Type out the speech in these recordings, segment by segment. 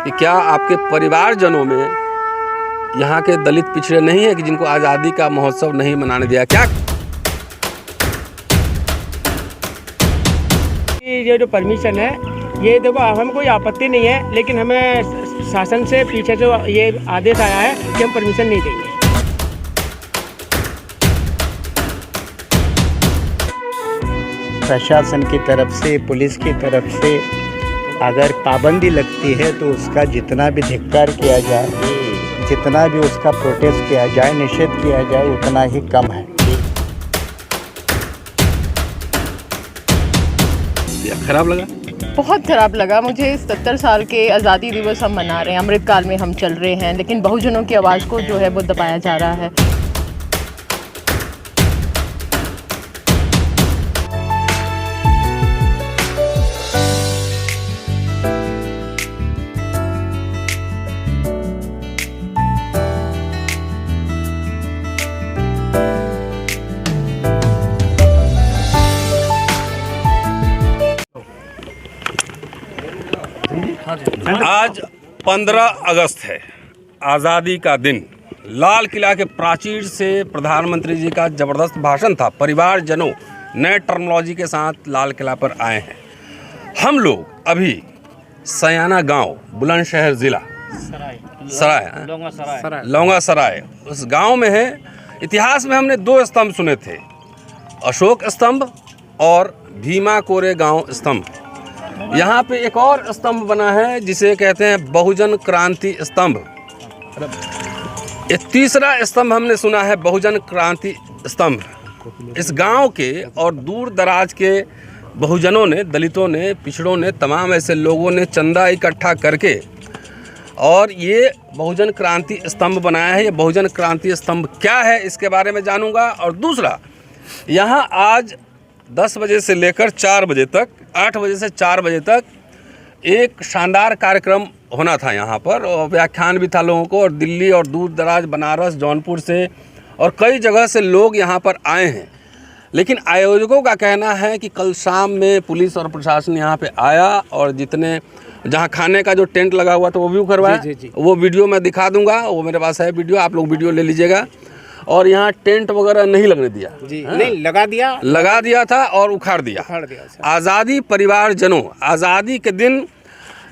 कि क्या आपके परिवारजनों में यहाँ के दलित पिछड़े नहीं है कि जिनको आज़ादी का महोत्सव नहीं मनाने दिया? क्या ये जो परमिशन है, ये देखो हम कोई आपत्ति नहीं है, लेकिन हमें शासन से पीछे से ये आदेश आया है कि हम परमिशन नहीं देंगे। प्रशासन की तरफ से, पुलिस की तरफ से अगर पाबंदी लगती है तो उसका जितना भी धिक्कार किया जाए, जितना भी उसका प्रोटेस्ट किया जाए, निषेध किया जाए, उतना ही कम है। खराब लगा? बहुत खराब लगा मुझे। 70 साल के आज़ादी दिवस हम मना रहे हैं, अमृतकाल में हम चल रहे हैं, लेकिन बहुजनों की आवाज़ को जो है वो दबाया जा रहा है। आज 15 अगस्त है, आज़ादी का दिन। लाल किला के प्राचीर से प्रधानमंत्री जी का ज़बरदस्त भाषण था। परिवारजनों नए टर्मिनोलॉजी के साथ लाल किला पर आए हैं। हम लोग अभी सयाना गांव, बुलंदशहर ज़िला लौंगा सराय उस गांव में है। इतिहास में हमने 2 स्तंभ सुने थे, अशोक स्तंभ और भीमा कोरे गांव स्तंभ। यहाँ पे एक और स्तंभ बना है जिसे कहते हैं बहुजन क्रांति स्तंभ। ये तीसरा स्तंभ हमने सुना है बहुजन क्रांति स्तंभ। इस गांव के और दूर दराज के बहुजनों ने, दलितों ने, पिछड़ों ने, तमाम ऐसे लोगों ने चंदा इकट्ठा करके और ये बहुजन क्रांति स्तंभ बनाया है। ये बहुजन क्रांति स्तंभ क्या है इसके बारे में जानूंगा। और दूसरा, यहाँ आज 10 बजे से लेकर 4 बजे तक, 8 बजे से 4 बजे तक एक शानदार कार्यक्रम होना था यहाँ पर, और व्याख्यान भी था लोगों को। और दिल्ली और दूर दराज, बनारस, जौनपुर से और कई जगह से लोग यहाँ पर आए हैं। लेकिन आयोजकों का कहना है कि कल शाम में पुलिस और प्रशासन यहाँ पे आया और जितने जहाँ खाने का जो टेंट लगा हुआ था वो भी उखड़वाया। वो वीडियो मैं दिखा दूँगा, वो मेरे पास है वीडियो, आप लोग वीडियो ले लीजिएगा। और यहाँ टेंट वगैरह नहीं लगने दिया जी, नहीं लगा दिया था और उखाड़ दिया। आज़ादी परिवारजनों, आज़ादी के दिन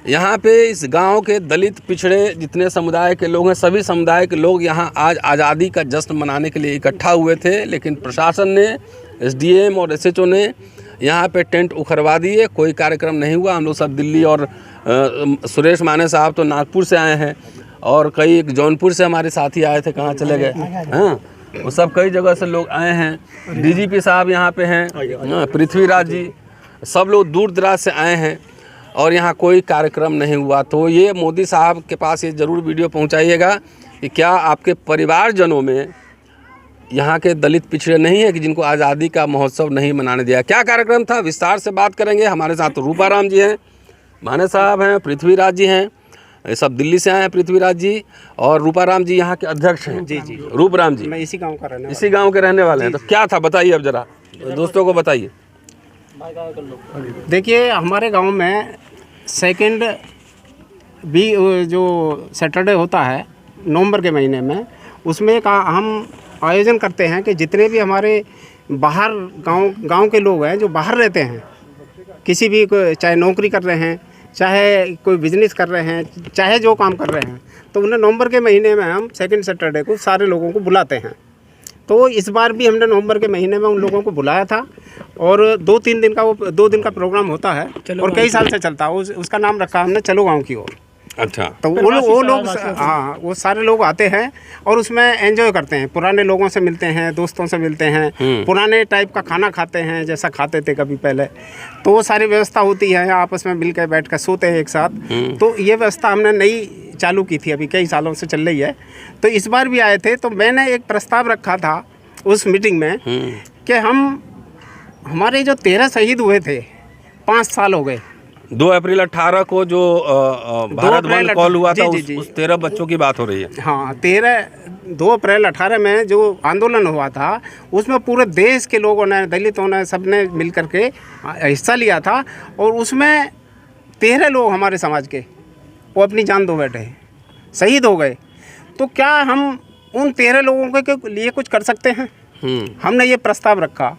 यहाँ पे इस गांव के दलित पिछड़े जितने समुदाय के लोग हैं, सभी समुदाय के लोग यहाँ आज आज़ादी का जश्न मनाने के लिए इकट्ठा हुए थे। लेकिन प्रशासन ने, SDM और SHO ने यहाँ पे टेंट उखड़वा दिए। कोई कार्यक्रम नहीं हुआ। हम लोग सब दिल्ली और सुरेश माने साहब तो नागपुर से आए हैं और कई जौनपुर से हमारे साथी आए थे, कहाँ चले गए? हाँ, वो सब कई जगह से लोग आए हैं। DGP साहब यहाँ पे हैं, पृथ्वीराज जी, सब लोग दूर दराज से आए हैं और यहाँ कोई कार्यक्रम नहीं हुआ। तो ये मोदी साहब के पास ये ज़रूर वीडियो पहुँचाइएगा कि क्या आपके परिवारजनों में यहाँ के दलित पिछड़े नहीं है कि जिनको आज़ादी का महोत्सव नहीं मनाने दिया? क्या कार्यक्रम था, विस्तार से बात करेंगे। हमारे साथ रूपाराम जी हैं, माने साहब हैं, पृथ्वीराज जी हैं, ये सब दिल्ली से आए हैं। पृथ्वीराज जी और रूपाराम जी यहाँ के अध्यक्ष हैं। जी। रूपराम जी, मैं इसी गांव के रहने वाले हैं। तो क्या था बताइए, अब जरा दोस्तों को बताइए। देखिए, हमारे गांव में सेकंड भी जो सैटरडे होता है नवंबर के महीने में, उसमें का हम आयोजन करते हैं कि जितने भी हमारे बाहर गांव के लोग हैं जो बाहर रहते हैं, किसी भी, चाहे नौकरी कर रहे हैं, चाहे कोई बिजनेस कर रहे हैं, चाहे जो काम कर रहे हैं, तो उन्हें नवंबर के महीने में हम सेकंड सैटरडे को सारे लोगों को बुलाते हैं। तो इस बार भी हमने नवंबर के महीने में उन लोगों को बुलाया था और 2-3 दिन का, वो 2 दिन का प्रोग्राम होता है और कई साल से चलता है। उसका नाम रखा हमने चलो गाँव की ओर। अच्छा, तो वो लोग, हाँ, वो सारे लोग आते हैं और उसमें एंजॉय करते हैं, पुराने लोगों से मिलते हैं, दोस्तों से मिलते हैं, पुराने टाइप का खाना खाते हैं जैसा खाते थे कभी पहले। तो वो सारी व्यवस्था होती है, आपस में मिल कर बैठ कर सोते हैं एक साथ। तो ये व्यवस्था हमने नई चालू की थी, अभी कई सालों से चल रही है। तो इस बार भी आए थे, तो मैंने एक प्रस्ताव रखा था उस मीटिंग में कि हमारे जो 13 शहीद हुए थे, 5 साल हो गए। 2 अप्रैल 18 को जो भारत बंद कॉल हुआ था, उस 13 बच्चों की बात हो रही है। हाँ, 2 अप्रैल 18 में जो आंदोलन हुआ था, उसमें पूरे देश के लोगों ने, दलितों ने, सबने मिल करके हिस्सा लिया था। और उसमें 13 लोग हमारे समाज के वो अपनी जान दो बैठे, शहीद हो गए। तो क्या हम उन 13 लोगों के लिए कुछ कर सकते हैं? हमने ये प्रस्ताव रखा।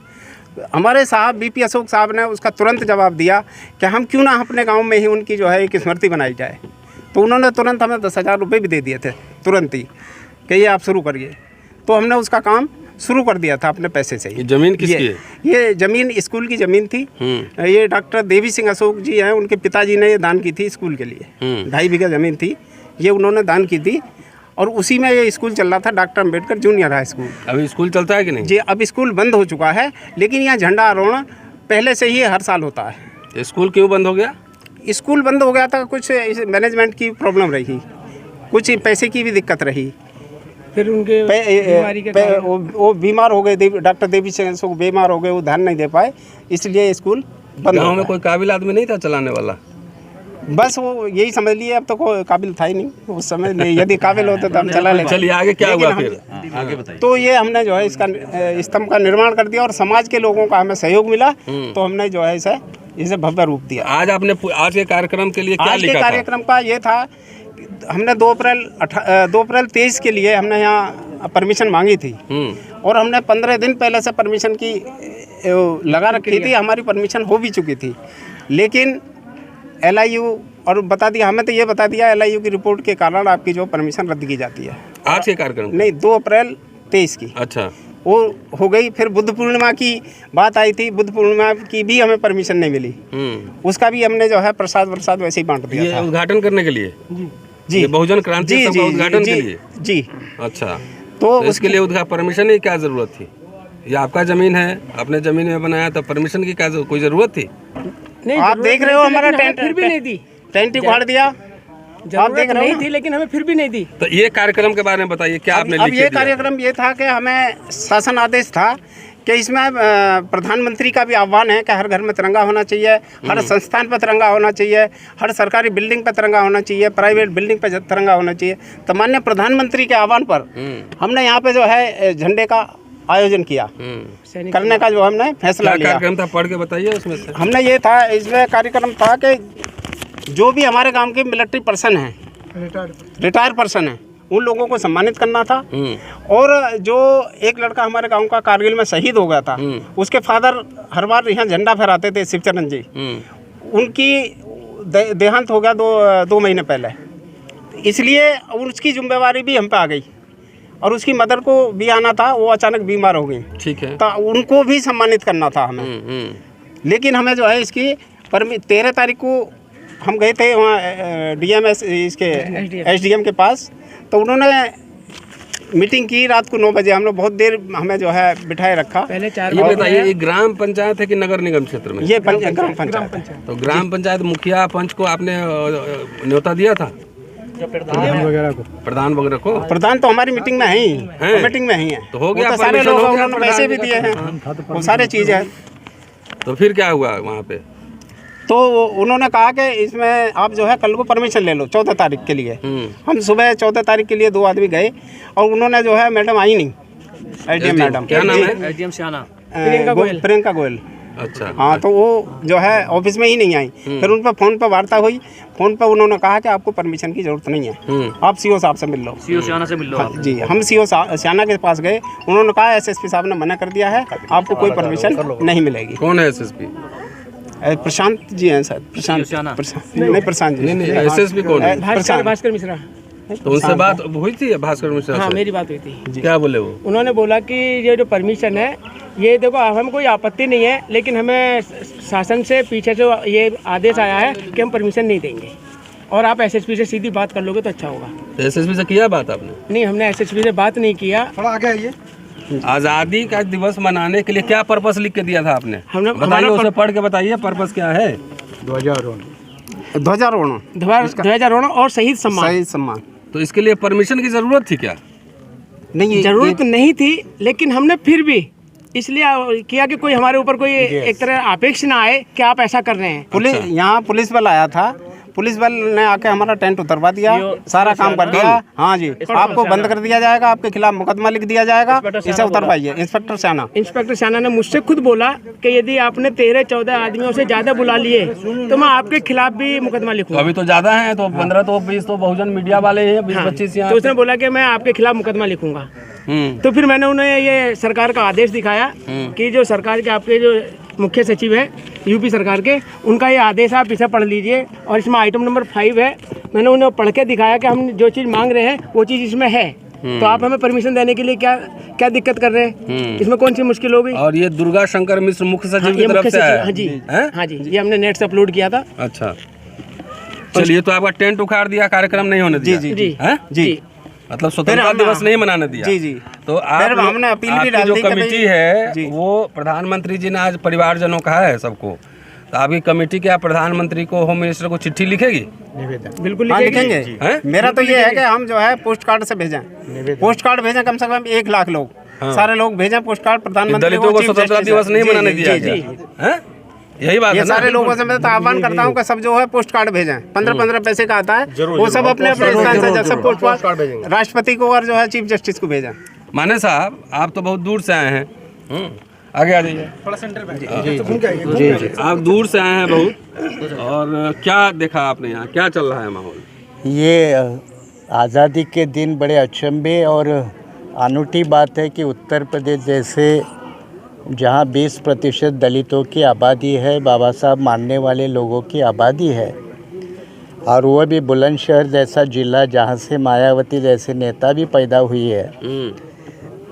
हमारे साहब बीपी अशोक साहब ने उसका तुरंत जवाब दिया कि हम क्यों ना अपने गांव में ही उनकी जो है एक स्मृति बनाई जाए। तो उन्होंने तुरंत हमें 10,000 रुपये भी दे दिए थे तुरंत ही कि ये आप शुरू करिए। तो हमने उसका काम शुरू कर दिया था अपने पैसे से ही। ये ज़मीन किसकी है? ये ज़मीन स्कूल की ज़मीन थी। ये डॉक्टर देवी सिंह अशोक जी हैं, उनके पिताजी ने ये दान की थी स्कूल के लिए। 2.5 बीघा ज़मीन थी, ये उन्होंने दान की थी और उसी में ये स्कूल चल रहा था, doctor Ambedkar junior high school. अभी स्कूल चलता है कि नहीं? जी अब स्कूल बंद हो चुका है, लेकिन यहाँ झंडा आरोहण पहले से ही हर साल होता है। स्कूल क्यों बंद हो गया? स्कूल बंद हो गया था, कुछ मैनेजमेंट की प्रॉब्लम रही, कुछ पैसे की भी दिक्कत रही। फिर उनके बीमारी के कारण वो बीमार हो गए, डॉक्टर देवी सिंह अशोक बीमार हो गए, वो ध्यान नहीं दे पाए, इसलिए स्कूल बंद हो गाँव में गया। कोई काबिल आदमी नहीं था चलाने वाला? बस वो यही समझ लिए, अब तो कोई काबिल था ही नहीं उस समय। नहीं, यदि काबिल होते तो हम चला लेते। चलिए आगे क्या लेकिन हुआ हम- फिर? आगे बताइए। तो ये हमने जो है इसका स्तंभ का निर्माण कर दिया और समाज के लोगों का हमें सहयोग मिला, तो हमने जो है इसे भव्य रूप दिया। आज आपने आज के कार्यक्रम के लिए क्या आज के लिखा था? कार्यक्रम का ये था, हमने 2 अप्रैल 23 के लिए हमने यहाँ परमिशन मांगी थी और हमने 15 दिन पहले से परमिशन की लगा रखी थी। हमारी परमिशन हो भी चुकी थी, लेकिन LIU और बता दिया, हमें तो ये बता दिया LIU की रिपोर्ट के कारण आपकी जो परमिशन रद्द की जाती है। आज के कार्यक्रम? नहीं, 2 अप्रैल 23 की अच्छा, वो हो गई। फिर बुद्ध पूर्णिमा की बात आई थी, बुद्ध पूर्णिमा की भी हमें परमिशन नहीं मिली। उसका भी हमने जो है प्रसाद वैसे ही बांट दिया ये था। उद्घाटन करने के लिए? जी, ये बहुजन क्रांति जी, सभा जी, उद्घाटन जी, के लिए? जी। अच्छा, तो तो इसके लिए परमिशन की क्या जरूरत थी? ये आपका जमीन है, अपने जमीन में बनाया, तो परमिशन की क्या कोई जरूरत थी? नहीं, आप जरूरत देख रहे नहीं हो थी, हमारा लेकिन हमें टेंट फिर भी नहीं दी। टेंट उखाड़ दिया। आप जरूरत देख रहे नहीं हो थी, लेकिन हमें फिर भी नहीं दी। तो ये कार्यक्रम के बारे में बताइए, क्या आपने अब लिख ये दिया? कार्यक्रम ये था कि हमें शासन आदेश था कि इसमें प्रधानमंत्री का भी आह्वान है कि हर घर में तिरंगा होना चाहिए, हर संस्थान पर तिरंगा होना चाहिए, हर सरकारी बिल्डिंग पर तिरंगा होना चाहिए, प्राइवेट बिल्डिंग पर तिरंगा होना चाहिए। तो माननीय प्रधानमंत्री के आह्वान पर हमने यहाँ पे जो है झंडे का आयोजन किया, करने का जो हमने फैसला क्या लिया। कार्यक्रम था, पढ़ के बताइए उसमें से। हमने ये था, इसमें कार्यक्रम था कि जो भी हमारे गांव के मिलिट्री पर्सन हैं, रिटायर पर्सन हैं, उन लोगों को सम्मानित करना था। और जो एक लड़का हमारे गांव का कारगिल में शहीद हो गया था, उसके फादर हर बार यहाँ झंडा फहराते थे, शिवचरण जी, उनकी देहांत हो गया 2 महीने पहले, इसलिए उसकी जिम्मेवारी भी हम पे आ गई और उसकी मदर को भी आना था, वो अचानक बीमार हो गई। ठीक है। तो उनको भी सम्मानित करना था हमें। लेकिन हमें जो है इसकी 13 तारीख को हम गए थे वहाँ DMS इसके SDM के पास, तो उन्होंने मीटिंग की रात को 9 बजे। हम लोग बहुत देर हमें जो है बिठाए रखा। पहले 4 ये बताइए, ये ग्राम पंचायत है कि नगर निगम क्षेत्र में? ये ग्राम पंचायत। तो ग्राम पंचायत मुखिया पंच को आपने न्योता दिया था? प्रधान वगैरह को? प्रधान तो हमारी मीटिंग में है ही, हैं? मीटिंग में ही है। तो हो गया, वो तो सारे परमिशन लोग हो गया, उन्होंने पैसे भी दिए हैं, वो सारे चीज़ है। तो फिर क्या हुआ वहाँ पे? तो उन्होंने कहा कि इसमें आप जो है कल को परमिशन ले लो 14 तारीख के लिए। हम सुबह 14 तारीख के लिए 2 आदमी गए और उन्होंने जो है मैडम आई नहीं, SDM मैडम। क्या नाम है? प्रियंका गोयल। अच्छा। हाँ, तो वो जो है ऑफिस में ही नहीं आई। फिर उन पर फ़ोन पर वार्ता हुई, फ़ोन पर उन्होंने कहा कि आपको परमिशन की ज़रूरत नहीं है, आप CO साहब से मिल लो। CO सियाना से मिल लो। हाँ, जी, हम CO सियाना के पास गए, उन्होंने कहा SSP साहब ने मना कर दिया है, आपको कोई परमिशन नहीं मिलेगी। कौन है SSP? प्रशांत जी हैं सर, प्रशांत नहीं, प्रशांत जी नहीं, SSP कौन है? भास्कर मिश्रा। तो उनसे बात हुई थी भास्कर मिश्रा हाँ, से? मेरी बात हुई थी। क्या बोले वो? उन्होंने बोला कि ये जो परमिशन है, ये देखो हमें कोई आपत्ति नहीं है, लेकिन हमें शासन से पीछे से ये आदेश आया है कि हम परमिशन नहीं देंगे और आप SSP से सीधी बात कर लोगे तो अच्छा होगा। तो SSP से किया बात आपने? नहीं, हमने SSP से बात नहीं किया। आज़ादी का दिवस मनाने के लिए क्या पर्पस लिख के दिया था आपने? हमने बताइए, उसे पढ़ के बताइए पर्पस क्या है। ध्वजारोहण और शहीद सम्मान। तो इसके लिए परमिशन की जरूरत थी क्या? नहीं, जरूरत नहीं थी, लेकिन हमने फिर भी इसलिए किया कि कोई हमारे ऊपर कोई एक तरह अपेक्षा ना आए कि आप ऐसा कर रहे हैं। पुलिस यहाँ पुलिस बल आया था, पुलिस बल ने आके हमारा टेंट उतरवा दिया, सारा काम कर दिया। हाँ जी, आपको बंद कर दिया जाएगा, आपके खिलाफ मुकदमा लिख दिया जाएगा, इसे उतरवाइए। इंस्पेक्टर शाना ने मुझसे खुद बोला कि यदि आपने 13-14 आदमियों से ज्यादा बुला लिए तो मैं आपके खिलाफ भी मुकदमा लिखूंगा। अभी तो ज्यादा है, तो 15 तो 20 तो बहुजन मीडिया वाले हैं, 20-25 यहाँ। तो उसने बोला कि मैं आपके खिलाफ मुकदमा लिखूंगा। तो फिर मैंने उन्हें ये सरकार का आदेश दिखाया कि जो सरकार के आपके जो मुख्य सचिव है यूपी सरकार के, उनका ये आदेश आप इसे पढ़ लीजिए और इसमें आइटम नंबर 5 है। मैंने उन्हें पढ़ के दिखाया कि हम जो चीज़ मांग रहे हैं वो चीज़ इसमें है, तो आप हमें परमिशन देने के लिए क्या दिक्कत कर रहे हैं, इसमें कौन सी मुश्किल होगी। और ये दुर्गा शंकर मिश्र मुख्य सचिव की तरफ से आया। हाँ जी, ये हमने नेट से अपलोड किया था। अच्छा, चलिए, तो आपका टेंट उखाड़ दिया, कार्यक्रम नहीं होने दिया। जी, मतलब स्वतंत्रता दिवस नहीं मनाने दिया। जी। तो हमने अपील भी डाल जो दी कमेटी है वो प्रधानमंत्री जी ने आज परिवारजनों कहा है सबको, तो आपकी कमेटी क्या प्रधानमंत्री को, होम मिनिस्टर को चिट्ठी लिखेगी? बिल्कुल लिखेंगे। मेरा तो ये है कि हम जो है पोस्ट कार्ड से भेजें, पोस्ट कार्ड भेजें, कम से कम 1 लाख लोग, सारे लोग भेजें पोस्ट कार्ड प्रधानमंत्री। दलितों को स्वतंत्रता दिवस नहीं मनाने दिया गया, यही बात है। सारे लोगों से मैं तो आह्वान करता हूँ कि सब जो है पोस्ट कार्ड भेजें। 15-15 पैसे का आता है, वो सब अपने स्थान से जैसे पोस्ट कार्ड राष्ट्रपति को और जो है चीफ जस्टिस को भेजें। माने साहब, आप तो बहुत दूर से आए हैं, आगे आ जाइए थोड़ा सेंटर पे। जी, आप दूर से आए हैं बहुत, और क्या देखा आपने यहाँ, क्या चल रहा है माहौल? ये आज़ादी के दिन बड़े अचंभे और अनूठी बात है कि उत्तर प्रदेश जैसे जहाँ 20% दलितों की आबादी है, बाबा साहब मानने वाले लोगों की आबादी है, और वह भी बुलंदशहर जैसा जिला जहाँ से मायावती जैसे नेता भी पैदा हुई है,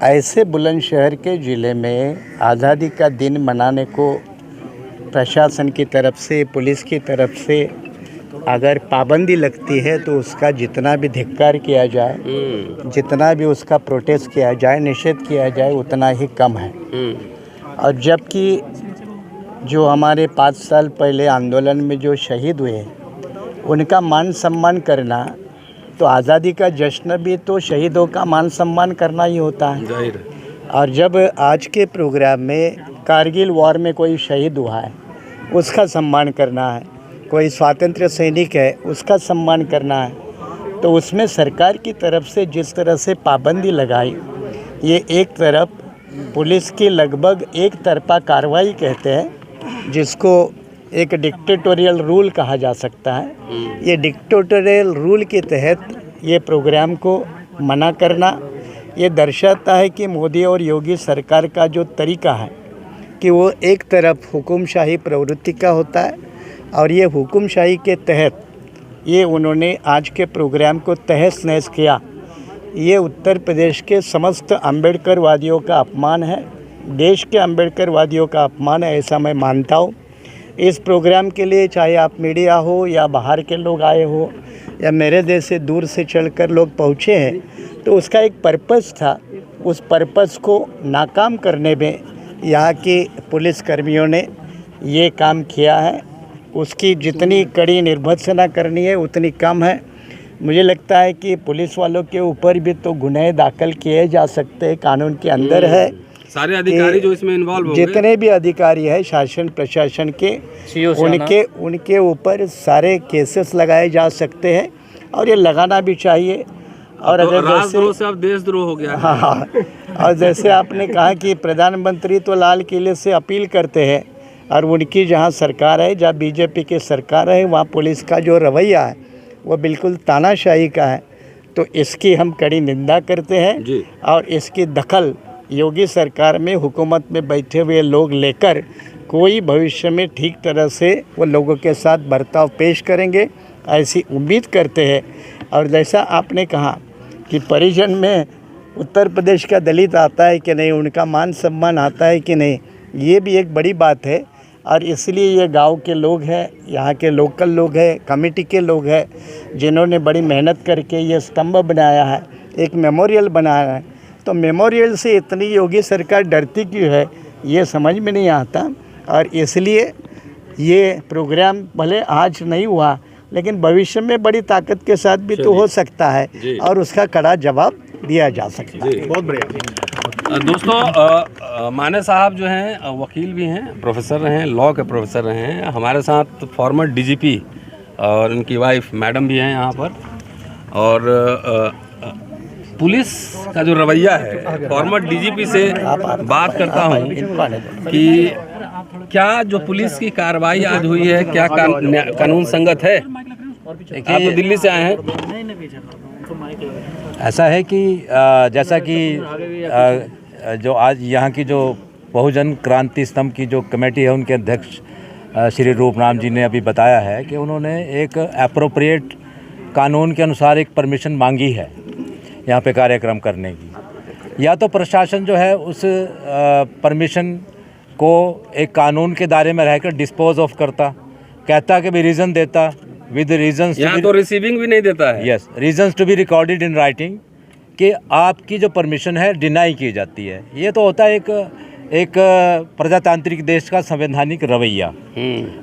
ऐसे बुलंदशहर के ज़िले में आज़ादी का दिन मनाने को प्रशासन की तरफ से, पुलिस की तरफ से अगर पाबंदी लगती है तो उसका जितना भी धिक्कार किया जाए, जितना भी उसका प्रोटेस्ट किया जाए, निषेध किया जाए, उतना ही कम है। और जबकि जो हमारे 5 साल पहले आंदोलन में जो शहीद हुए, उनका मान सम्मान करना, तो आज़ादी का जश्न भी तो शहीदों का मान सम्मान करना ही होता है। और जब आज के प्रोग्राम में कारगिल वॉर में कोई शहीद हुआ है उसका सम्मान करना है, कोई स्वातंत्र्य सैनिक है उसका सम्मान करना है, तो उसमें सरकार की तरफ से जिस तरह से पाबंदी लगाई, ये एक तरफ पुलिस की लगभग एक तरफा कार्रवाई कहते हैं, जिसको एक डिक्टेटोरियल रूल कहा जा सकता है। ये डिक्टेटोरियल रूल के तहत ये प्रोग्राम को मना करना, ये दर्शाता है कि मोदी और योगी सरकार का जो तरीका है कि वो एक तरफ हुकुमशाही प्रवृत्ति का होता है, और ये हुकुमशाही के तहत ये उन्होंने आज के प्रोग्राम को तहस नहस किया। ये उत्तर प्रदेश के समस्त अम्बेडकरवादियों का अपमान है, देश के अम्बेडकरवादियों का अपमान है, ऐसा मैं मानता हूँ। इस प्रोग्राम के लिए चाहे आप मीडिया हो या बाहर के लोग आए हो या मेरे देश से दूर से चलकर लोग पहुँचे हैं, तो उसका एक पर्पस था। उस पर्पस को नाकाम करने में यहाँ के पुलिसकर्मियों ने ये काम किया है। उसकी जितनी कड़ी निर्भत्सना करनी है उतनी कम है। मुझे लगता है कि पुलिस वालों के ऊपर भी तो गुनाह दाखिल किए जा सकते हैं, कानून के अंदर है। सारे अधिकारी जो इसमें इन्वॉल्व होंगे, जितने भी अधिकारी हैं शासन प्रशासन के, उनके ऊपर सारे केसेस लगाए जा सकते हैं, और ये लगाना भी चाहिए। और तो अगर राजद्रोह से अब देशद्रोह हो गया। हाँ, और जैसे आपने कहा कि प्रधानमंत्री तो लाल किले से अपील करते हैं, और उनकी जहाँ सरकार है, जहाँ बीजेपी की सरकार है, वहाँ पुलिस का जो रवैया है वो बिल्कुल तानाशाही का है। तो इसकी हम कड़ी निंदा करते हैं, और इसकी दखल योगी सरकार में हुकूमत में बैठे हुए लोग लेकर कोई भविष्य में ठीक तरह से वो लोगों के साथ बर्ताव पेश करेंगे, ऐसी उम्मीद करते हैं। और जैसा आपने कहा कि परिजन में उत्तर प्रदेश का दलित आता है कि नहीं, उनका मान सम्मान आता है कि नहीं, ये भी एक बड़ी बात है। और इसलिए ये गांव के लोग हैं, यहाँ के लोकल लोग हैं, कमेटी के लोग हैं, जिन्होंने बड़ी मेहनत करके ये स्तंभ बनाया है, एक मेमोरियल बनाया है। तो मेमोरियल से इतनी योगी सरकार डरती क्यों है, ये समझ में नहीं आता। और इसलिए ये प्रोग्राम भले आज नहीं हुआ, लेकिन भविष्य में बड़ी ताकत के साथ भी तो हो सकता है, और उसका कड़ा जवाब दिया जा सकता है। बहुत बढ़िया। दोस्तों, माने साहब जो हैं वकील भी हैं, प्रोफेसर रहे हैं, लॉ के प्रोफेसर रहे हैं। हमारे साथ फॉर्मर डीजीपी और इनकी वाइफ मैडम भी हैं यहाँ पर। और पुलिस का जो रवैया है, फॉर्मर डीजीपी से बात करता हूँ कि क्या जो पुलिस की कार्रवाई आज हुई है क्या कानून संगत है? आप तो दिल्ली से आए हैं। ऐसा है कि जैसा कि जो आज यहाँ की जो बहुजन क्रांति स्तंभ की जो कमेटी है उनके अध्यक्ष श्री रूपराम जी ने अभी बताया है कि उन्होंने एक एप्रोप्रिएट कानून के अनुसार एक परमिशन मांगी है यहाँ पे कार्यक्रम करने की। या तो प्रशासन जो है उस परमिशन को एक कानून के दायरे में रहकर डिस्पोज ऑफ करता, कहता कि भी रीज़न देता विद रीजंस। यहाँ तो रिसीविंग भी नहीं देता है। Yes, reasons to be recorded in writing कि आपकी जो परमिशन है डिनाई की जाती है। ये तो होता है एक प्रजातांत्रिक देश का संवैधानिक रवैया।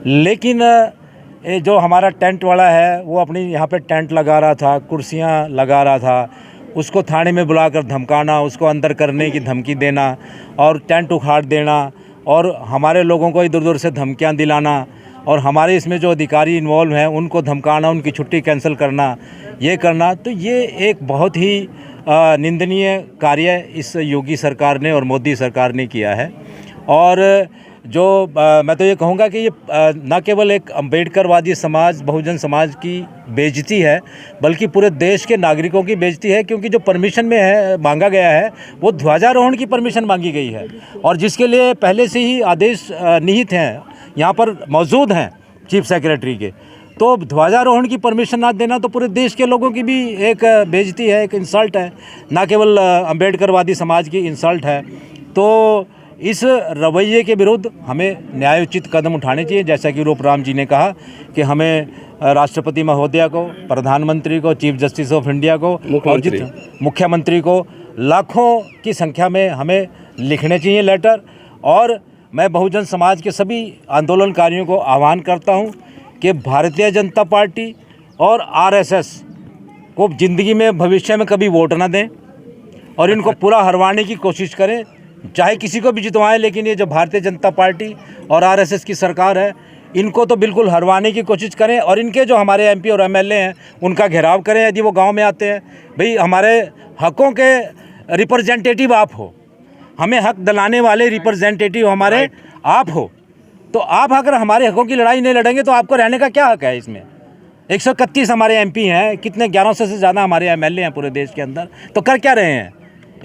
लेकिन ये जो हमारा टेंट वाला है वो अपनी यहाँ पे टेंट लगा रहा था, कुर्सियाँ लगा रहा था, उसको थाने में बुलाकर धमकाना, उसको अंदर करने की धमकी देना और टेंट उखाड़ देना और हमारे लोगों को इधर उधर से धमकियाँ दिलाना और हमारे इसमें जो अधिकारी इन्वॉल्व हैं उनको धमकाना, उनकी छुट्टी कैंसिल करना, ये करना, तो ये एक बहुत ही निंदनीय कार्य इस योगी सरकार ने और मोदी सरकार ने किया है। और जो मैं तो ये कहूँगा कि ये न केवल एक अम्बेडकरवादी समाज, बहुजन समाज की बेइज्जती है बल्कि पूरे देश के नागरिकों की बेइज्जती है, क्योंकि जो परमिशन में है मांगा गया है वो ध्वजारोहण की परमिशन मांगी गई है और जिसके लिए पहले से ही आदेश निहित हैं, यहाँ पर मौजूद हैं चीफ सेक्रेटरी के। तो ध्वजारोहण की परमिशन ना देना तो पूरे देश के लोगों की भी एक बेइज्जती है, एक इंसल्ट है, ना केवल अम्बेडकरवादी समाज की इंसल्ट है। तो इस रवैये के विरुद्ध हमें न्यायोचित कदम उठाने चाहिए, जैसा कि रूपराम जी ने कहा कि हमें राष्ट्रपति महोदया को, प्रधानमंत्री को, चीफ जस्टिस ऑफ इंडिया को और मुख्यमंत्री को लाखों की संख्या में हमें लिखने चाहिए लेटर। और मैं बहुजन समाज के सभी आंदोलनकारियों को आह्वान करता हूं कि भारतीय जनता पार्टी और आरएसएस को ज़िंदगी में भविष्य में कभी वोट ना दें और इनको पूरा हरवाने की कोशिश करें, चाहे किसी को भी जितवाएं, लेकिन ये जो भारतीय जनता पार्टी और आरएसएस की सरकार है इनको तो बिल्कुल हरवाने की कोशिश करें और इनके जो हमारे एमपी और एमएलए हैं उनका घेराव करें यदि वो गांव में आते हैं। भाई हमारे हकों के रिप्रेजेंटेटिव आप हो, हमें हक दिलाने वाले रिप्रेजेंटेटिव हमारे आप हो, तो आप अगर हमारे हकों की लड़ाई नहीं लड़ेंगे तो आपको रहने का क्या हक है इसमें? 131 हमारे एमपी हैं, कितने 1100 से ज़्यादा हमारे एमएलए हैं पूरे देश के अंदर, तो कर क्या रहे हैं?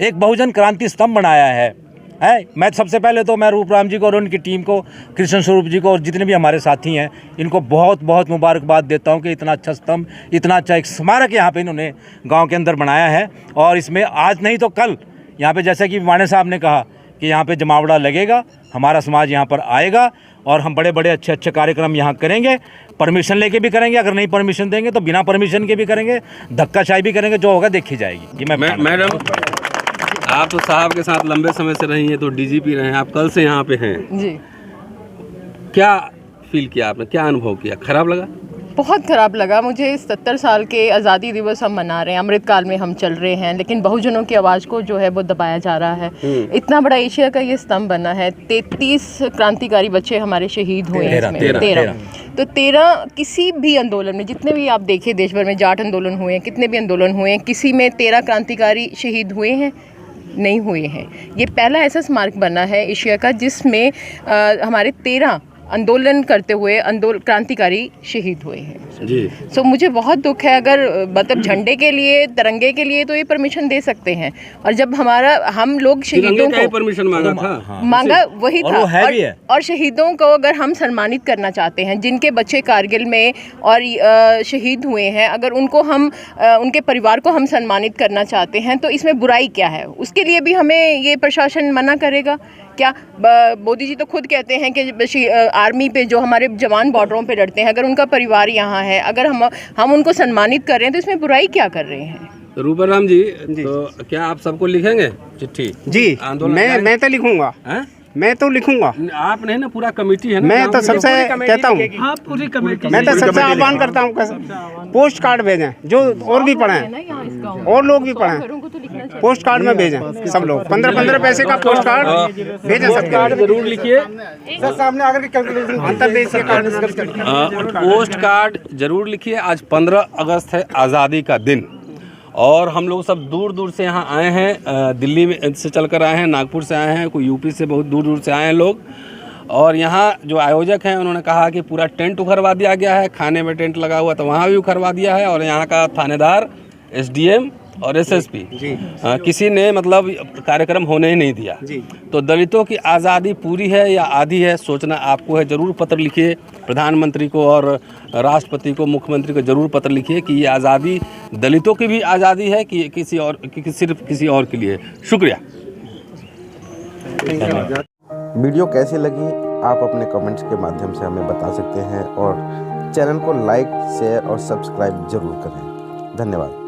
एक बहुजन क्रांति स्तंभ बनाया है। मैं सबसे पहले तो मैं रूपराम जी को और उनकी टीम को, कृष्ण स्वरूप जी को और जितने भी हमारे साथी हैं इनको बहुत बहुत मुबारकबाद देता हूं कि इतना अच्छा स्तंभ, इतना अच्छा एक स्मारक यहाँ पे इन्होंने गांव के अंदर बनाया है। और इसमें आज नहीं तो कल यहाँ पे, जैसा कि वाणे साहब ने कहा कि यहाँ पे जमावड़ा लगेगा, हमारा समाज यहाँ पर आएगा और हम बड़े बड़े अच्छे अच्छे कार्यक्रम यहाँ करेंगे। परमिशन लेके भी करेंगे, अगर नहीं परमिशन देंगे तो बिना परमिशन के भी करेंगे, धक्काशाही भी करेंगे, जो होगा देखी जाएगी। ये मैडम, आप तो साहब के साथ लंबे समय से रही हैं, तो डीजीपी रहे हैं, आप कल से यहाँ पे हैं जी। क्या फील किया आपने, क्या अनुभव किया? खराब लगा? बहुत ख़राब लगा मुझे। 70 साल के आज़ादी दिवस हम मना रहे हैं, अमृतकाल में हम चल रहे हैं, लेकिन बहुजनों की आवाज़ को जो है वो दबाया जा रहा है। इतना बड़ा एशिया का ये स्तंभ बना है, 33 क्रांतिकारी बच्चे हमारे शहीद हुए हैं इसमें, 13। तो 13 किसी भी आंदोलन में, जितने भी आप देखिए देश भर में जाट आंदोलन हुए हैं, कितने भी आंदोलन हुए हैं, किसी में 13 क्रांतिकारी शहीद हुए हैं? नहीं हुए हैं। ये पहला ऐसा स्मारक बना है एशिया का जिसमें हमारे 13 आंदोलन करते हुए क्रांतिकारी शहीद हुए हैं जी। सो मुझे बहुत दुख है। अगर मतलब झंडे के लिए, तिरंगे के लिए तो ये परमिशन दे सकते हैं, और जब हम लोग शहीदों को परमिशन मांगा था, मांगा वही था, और शहीदों को अगर हम सम्मानित करना चाहते हैं, जिनके बच्चे कारगिल में और शहीद हुए हैं, अगर उनको हम उनके परिवार को हम सम्मानित करना चाहते हैं तो इसमें बुराई क्या है? उसके लिए भी हमें ये प्रशासन मना करेगा क्या? मोदी जी तो खुद कहते हैं कि आर्मी पे जो हमारे जवान बॉर्डरों पे लड़ते हैं, अगर उनका परिवार यहाँ है, अगर हम उनको सम्मानित कर रहे हैं तो इसमें बुराई क्या कर रहे हैं? रूपराम जी, तो क्या आप सबको लिखेंगे चिट्ठी? जी, मैं तो लिखूंगा। मैं तो लिखूंगा। आप नहीं ना, पूरा कमेटी है ना। मैं तो सबसे कहता हूँ, मैं तो सबसे आह्वान करता हूँ पोस्ट कार्ड भेजें, जो और भी पढ़ें और लोग भी पढ़ें। पोस्ट कार्ड में भेजें सब लोग, 15-15 पैसे का पोस्ट कार्ड भेजें सबके। जरूर लिखिए, सामने आकर के कैलकुलेशन अंतर्देशीय कार्ड पोस्ट कार्ड जरूर लिखिए। आज 15 अगस्त है, आज़ादी का दिन, और हम लोग सब दूर दूर से यहाँ आए हैं। दिल्ली में से चलकर आए हैं, नागपुर से आए हैं, कोई यूपी से बहुत दूर दूर से आए हैं लोग। और यहाँ जो आयोजक हैं उन्होंने कहा कि पूरा टेंट उखड़वा दिया गया है, खाने में टेंट लगा हुआ तो वहाँ भी उखड़वा दिया है। और यहाँ का थानेदार, एसडीएम और एसएसपी किसी ने मतलब कार्यक्रम होने ही नहीं दिया। तो दलितों की आज़ादी पूरी है या आधी है, सोचना आपको है। ज़रूर पत्र लिखिए प्रधानमंत्री को और राष्ट्रपति को, मुख्यमंत्री को ज़रूर पत्र लिखिए कि ये आज़ादी दलितों की भी आज़ादी है कि किसी और कि सिर्फ किसी और के लिए। शुक्रिया। वीडियो कैसी लगी आप अपने कमेंट्स के माध्यम से हमें बता सकते हैं, और चैनल को लाइक, शेयर और सब्सक्राइब जरूर करें। धन्यवाद।